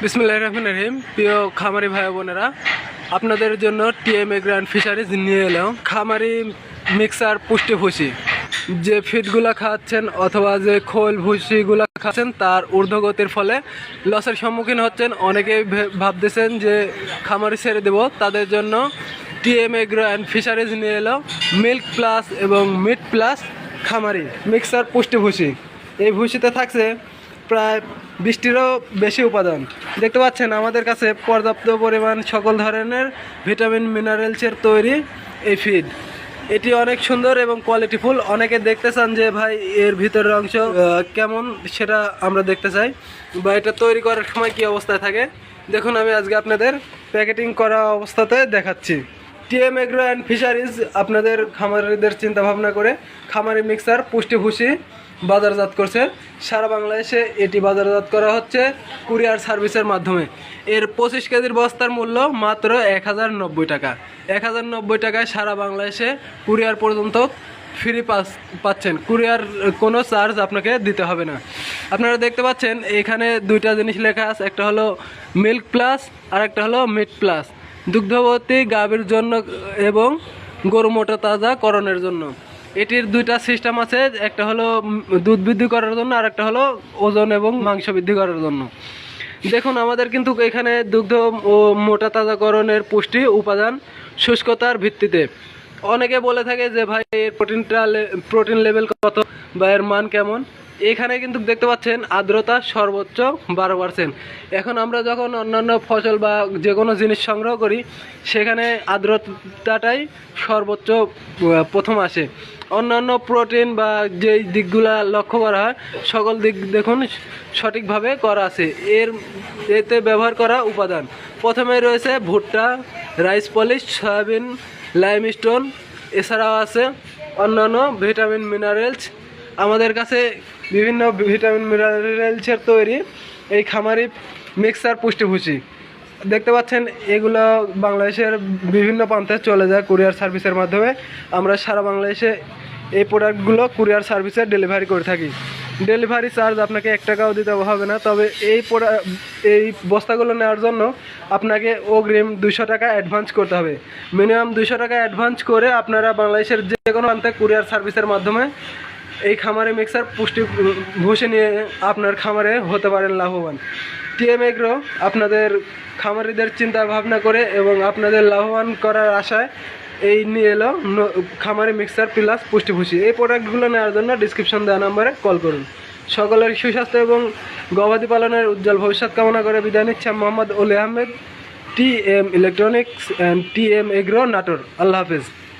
বিসমিল্লাহির রহমানির রহিম। প্রিয় খামারি ভাই বোনেরা, আপনাদের জন্য টিএম এগ্রো অ্যান্ড ফিশারিজ নিয়ে এলাম খামারি মিক্সার পুষ্টি ভুসি। যে ফিডগুলো খাচ্ছেন অথবা যে খোল ভুসিগুলো খাচ্ছেন তার ঊর্ধ্বগতির ফলে লসের সম্মুখীন হচ্ছেন। অনেকেই ভাবতেছেন যে খামারি ছেড়ে দেব, তাদের জন্য টিএম এগ্রো অ্যান্ড ফিশারিজ নিয়ে এলো মিল্ক প্লাস এবং মিট প্লাস খামারি মিক্সার পুষ্টি ভুসি। এই ভুসিতে থাকছে প্রায় 20টিরও বেশি উপাদান। দেখতে পাচ্ছেন আমাদের কাছে পর্যাপ্ত পরিমাণ সকল ধরনের ভিটামিন মিনারেলসের তৈরি এই ফিড। এটি অনেক সুন্দর এবং কোয়ালিটিফুল। অনেকে দেখতে চান যে ভাই এর ভিতরের অংশ কেমন, সেটা আমরা দেখতে চাই, বা এটা তৈরি করার সময় কী অবস্থায় থাকে। দেখুন, আমি আজকে আপনাদের প্যাকেটিং করা অবস্থাতে দেখাচ্ছি। টিএম এগ্রো অ্যান্ড ফিশারিজ আপনাদের খামারিদের চিন্তাভাবনা করে খামারি মিক্সার পুষ্টি ভুসি বাজারজাত করছে। সারা বাংলাদেশে এটি বাজারজাত করা হচ্ছে কুরিয়ার সার্ভিসের মাধ্যমে। এর 25 কেজির বস্তার মূল্য মাত্র 1090 টাকা। 1090 টাকায় সারা বাংলাদেশে কুরিয়ার পর্যন্ত ফ্রি পাচ্ছেন। কুরিয়ার কোনো চার্জ আপনাকে দিতে হবে না। আপনারা দেখতে পাচ্ছেন এখানে দুইটা জিনিস লেখা আছে, একটা হলো মিল্ক প্লাস আর একটা হলো মিট প্লাস। দুগ্ধবতী গাভীর জন্য এবং গরু মোটা তাজাকরণের জন্য এটির দুইটা সিস্টেম আছে, একটা হলো দুধ বৃদ্ধি করার জন্য আর একটা হলো ওজন এবং মাংস বৃদ্ধি করার জন্য। দেখুন, আমাদের কিন্তু এখানে দুগ্ধ ও মোটা তাজাকরণের পুষ্টি উপাদান শুষ্কতার ভিত্তিতে। অনেকে বলে থাকে যে ভাই এর প্রোটিন লেভেল কত বা এর মান কেমন। এখানে কিন্তু দেখতে পাচ্ছেন আর্দ্রতা সর্বোচ্চ 12%। এখন আমরা যখন অন্যান্য ফসল বা যে কোনো জিনিস সংগ্রহ করি সেখানে আর্দ্রতাটাই সর্বোচ্চ প্রথম আসে। অন্যান্য প্রোটিন বা যেই দিকগুলা লক্ষ্য করা হয় সকল দিক দেখুন সঠিকভাবে করা আছে। এতে ব্যবহার করা উপাদান প্রথমে রয়েছে ভুট্টা, রাইস পলিশ, সয়াবিন, লাইমস্টোন, এছাড়াও আছে অন্যান্য ভিটামিন মিনারেলস। আমাদের কাছে বিভিন্ন ভিটামিন মিনারেলসের তৈরি এই খামারি মিক্সার পুষ্টি ভুসি দেখতে পাচ্ছেন। এগুলো বাংলাদেশের বিভিন্ন প্রান্তে চলে যায় কুরিয়ার সার্ভিসের মাধ্যমে। আমরা সারা বাংলাদেশে এই প্রোডাক্টগুলো কুরিয়ার সার্ভিসে ডেলিভারি করে থাকি। ডেলিভারি চার্জ আপনাকে 1 টাকাও দিতে হবে না। তবে এই বস্তাগুলো নেওয়ার জন্য আপনাকে অগ্রিম 200 টাকা অ্যাডভান্স করতে হবে। মিনিমাম 200 টাকা অ্যাডভান্স করে আপনারা বাংলাদেশের যে কোনো প্রান্তে কুরিয়ার সার্ভিসের মাধ্যমে এই খামারে মিক্সার পুষ্টি ভুসি নিয়ে আপনার খামারে হতে পারেন লাভবান। টিএম এগ্রো আপনাদের খামারিদের চিন্তা ভাবনা করে এবং আপনাদের লাভবান করার আশায় এই নিয়ে এলো খামারি মিক্সার প্লাস পুষ্টি ভুসি। এই প্রোডাক্টগুলো নেওয়ার জন্য ডিসক্রিপশন দেওয়া নাম্বারে কল করুন। সকলের সুস্বাস্থ্য এবং গবাদি পালনের উজ্জ্বল ভবিষ্যৎ কামনা করে বিদায় নিচ্ছি Mohammad Ali Ahmed, TM electronics and TM agro Natore. Allah হাফেজ।